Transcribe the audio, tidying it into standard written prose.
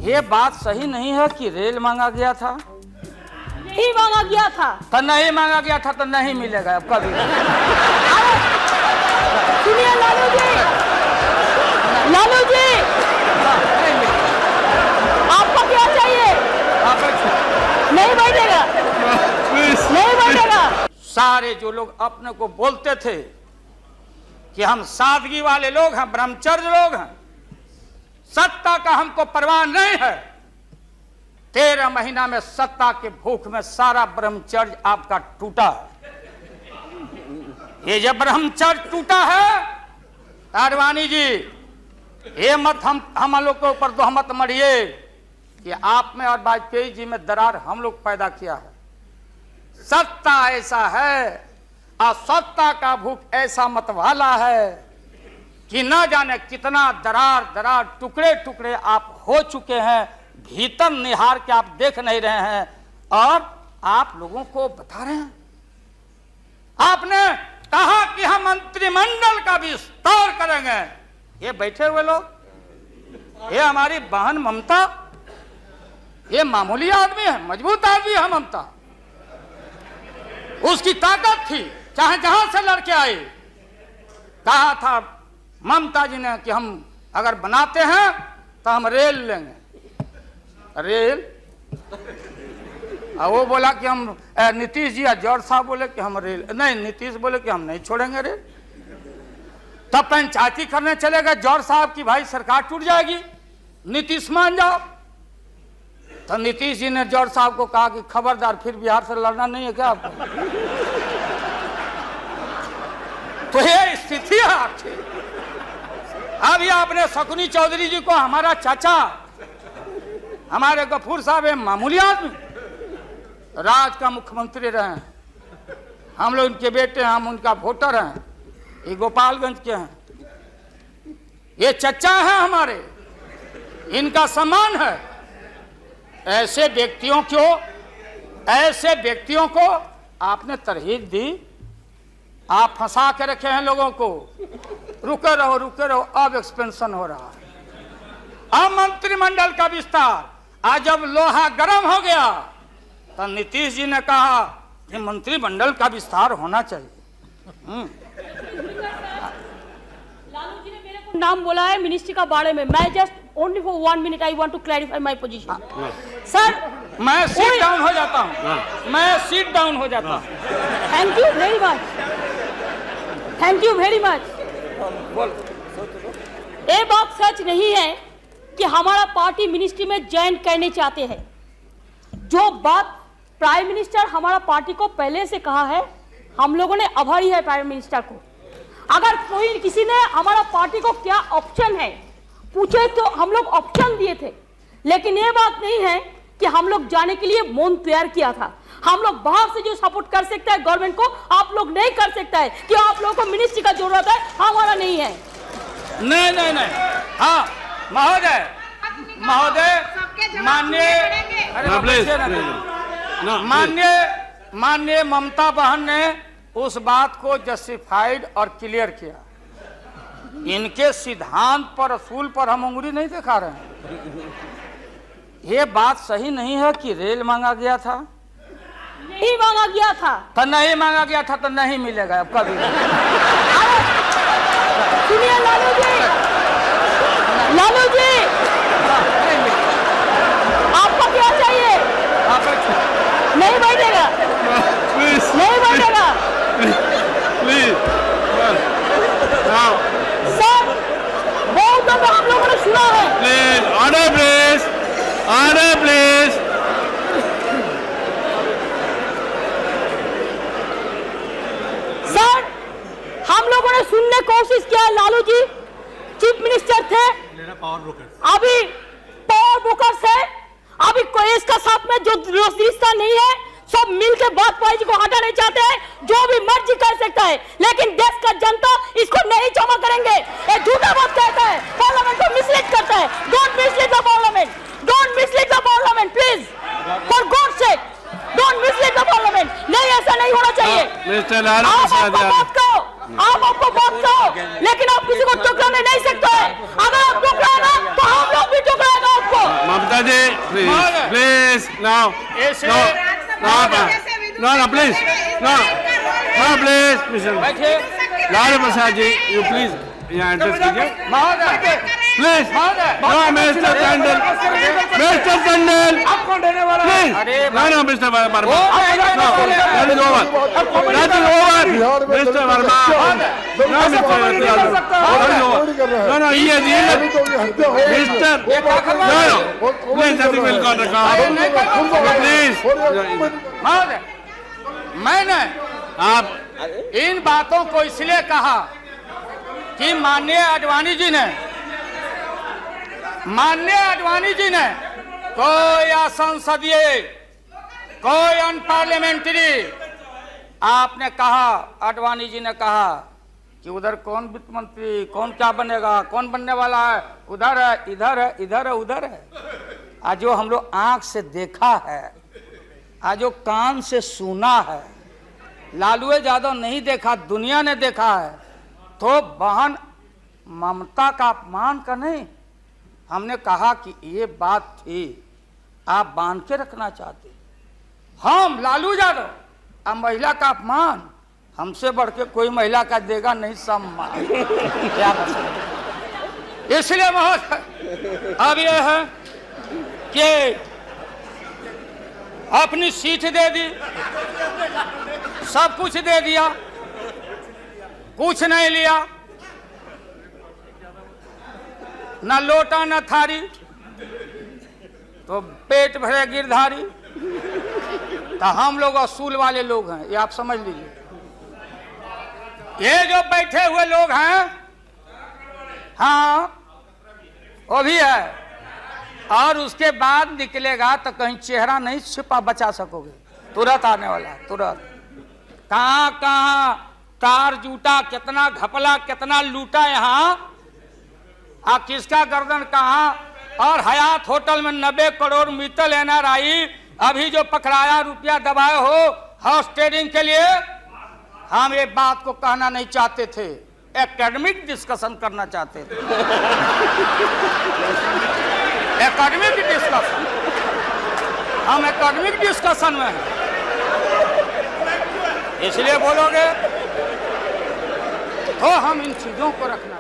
ये बात सही नहीं है कि रेल मांगा गया था। नहीं मांगा गया था तो नहीं मांगा गया था तो नहीं मिलेगा अब कभी। सुनिए लालू जी, लालू जी आपको क्या चाहिए? नहीं बैठेगा, नहीं बैठेगा। सारे जो लोग अपने को बोलते थे कि हम सादगी वाले लोग हैं, ब्रह्मचर्य लोग हैं, सत्ता का हमको परवाह नहीं है, 13 महीना में सत्ता के भूख में सारा ब्रह्मचर्य आपका टूटा है। ये जब ब्रह्मचर्य टूटा है, आडवाणी जी ये मत हम लोग के ऊपर तो मत मरिए कि आप में और वाजपेयी जी में दरार हम लोग पैदा किया है। सत्ता ऐसा है और सत्ता का भूख ऐसा मतवाला है कि न जाने कितना दरार टुकड़े टुकड़े आप हो चुके हैं, भीतर निहार के आप देख नहीं रहे हैं और आप लोगों को बता रहे हैं। आपने कहा कि हम मंत्रिमंडल का विस्तार करेंगे। ये बैठे हुए लोग, ये हमारी बहन ममता, ये मामूली आदमी है, मजबूत आदमी है ममता। उसकी ताकत थी, चाहे जहां से लड़के आए। कहा था ममता जी ने कि हम अगर बनाते हैं तो हम रेल लेंगे। रेल वो बोला कि हम, नीतीश जी और जॉर्ज साहब बोले कि हम रेल नहीं, नीतीश बोले कि हम नहीं छोड़ेंगे रेल। तब पंचायती करने चले गए जॉर्ज साहब की भाई सरकार टूट जाएगी, नीतीश मान जाओ। तो नीतीश जी ने जॉर्ज साहब को कहा कि खबरदार फिर बिहार से लड़ना नहीं है क्या आपको? तो ये स्थिति है आपकी। अभी आपने शकुनी चौधरी जी को, हमारा चाचा, हमारे गफूर साहब मामूली आदमी, राज का मुख्यमंत्री रहे हैं, हम लोग उनके बेटे हैं, हम उनका वोटर हैं, ये गोपालगंज के हैं, ये चचा हैं हमारे, इनका सम्मान है। ऐसे व्यक्तियों को आपने तरहीब दी, आप फंसा के रखे हैं लोगों को। रुके रहो, अब एक्सपेंशन हो रहा है, अब मंत्रिमंडल का विस्तार। आज जब लोहा गर्म हो गया तो नीतीश जी ने कहा कि मंत्रिमंडल का विस्तार होना चाहिए। लालू जी ने मेरे को नाम बोला है मिनिस्ट्री का बारे में। मैं just only for 1 minute I want to clarify my position. Sir मैं सीट डाउन हो जाता हूँ, thank you very much, thank you very much. ये बात सच नहीं है कि हमारा पार्टी मिनिस्ट्री में ज्वाइन करने चाहते हैं। जो बात प्राइम मिनिस्टर हमारा पार्टी को पहले से कहा है, हम लोगों ने आभारी है प्राइम मिनिस्टर को। अगर कोई किसी ने हमारा पार्टी को क्या ऑप्शन है पूछे तो हम लोग ऑप्शन दिए थे, लेकिन ये बात नहीं है कि हम लोग जाने के लिए मन तैयार किया था। हम लोग बाहर से जो सपोर्ट कर सकता है गवर्नमेंट को, आप लोग नहीं कर सकता है कि आप लोगों को मिनिस्ट्री का जरूरत है, हमारा नहीं है। नहीं। हाँ महोदय, माननीय ममता बहन ने उस बात को जस्टिफाइड और क्लियर किया। इनके सिद्धांत पर, असूल पर हम उंगली नहीं दिखा रहे हैं। ये बात सही नहीं है कि रेल मांगा गया था। नहीं मांगा गया था तो नहीं मांगा गया था तो नहीं मिलेगा अब कभी। सुनिए लालू जी, आपको क्या चाहिए? नहीं बैठेगा, नहीं बैठेगा। सर बहुत दफा हम लोगों ने सुना है। Order please. सर हम लोगों ने सुनने की कोशिश किया। लालू जी चीफ मिनिस्टर थे, अभी पावर ब्रोकर्स है, अभी कोई इसका साथ में जो रिश्ता नहीं है, सब मिलकर वाजपेयी जी को हटाने चाहते हैं। जो भी मर्जी कर सकता है, लेकिन देश का जनता इसको नहीं क्षमा करेंगे। ये झूठा बात कहता है, पार्लियामेंट को मिसलीड करता है। Don't mislead the parliament, please, for God sake, don't mislead the parliament. नहीं, ऐसा नहीं होना चाहिए। मिस्टर लालू आप बात करो, आप आपको मानते हो, लेकिन आप किसी को टुकराने नहीं सकते। अगर आप टुकराएगा तो हम लोग भी टुकराएगा आपको। ममता जी प्लीज नाउ प्लीज प्लीज बैठिए लालू प्रसाद जी यू प्लीज यहाँ एड्रेस कीजिए महोदय, प्लीज मिस्टर टंडन आप कौन देने वाला है? प्लीज अरे नो मिस्टर वर्मा वो That is over. Mr. Verma. No, Mr. No, he has yielded. Mr. No. Please, nothing will go on record. Please. महोदय, मैंने आप इन बातों को इसलिए कहा कि माननीय आडवाणी जी ने कोई असंसदीय, कोई अनपार्लियामेंट्री, आपने कहा, आडवाणी जी ने कहा कि उधर कौन वित्त मंत्री, कौन क्या बनेगा, कौन बनने वाला है, उधर है, इधर है, इधर है, उधर है। आज जो हम लोग आंख से देखा है, आज जो कान से सुना है, लालू यादव नहीं देखा, दुनिया ने देखा है, तो बहन ममता का अपमान का नहीं। हमने कहा कि ये बात थी, आप बांध के रखना चाहते, हम लालू यादव, अब महिला का अपमान हमसे बढ़ के कोई महिला का देगा नहीं सम्मान। क्या बताएं? इसलिए महोदय अब यह है कि अपनी सीट दे दी, सब कुछ दे दिया, कुछ नहीं लिया, न लोटा न थारी, तो पेट भरे गिरधारी। तो हम लोग असूल वाले लोग हैं, ये आप समझ लीजिए। ये जो बैठे हुए लोग हैं, हाँ वो भी है, और उसके बाद निकलेगा तो कहीं चेहरा नहीं छिपा बचा सकोगे, तुरंत आने वाला है, तुरंत। कहाँ कहाँ तार जूटा, कितना घपला, कितना लूटा यहाँ, आ किसका गर्दन कहाँ। और हयात होटल में 90 करोड़ मित्तल NRI अभी जो पकड़ाया, रुपया दबाए हो हाउस ट्रेडिंग के लिए, हम ये बात को कहना नहीं चाहते थे, एकेडमिक डिस्कशन करना चाहते थे। एकेडमिक डिस्कशन, हम एकेडमिक डिस्कशन में हैं, इसलिए बोलोगे तो हम इन चीजों को रखना।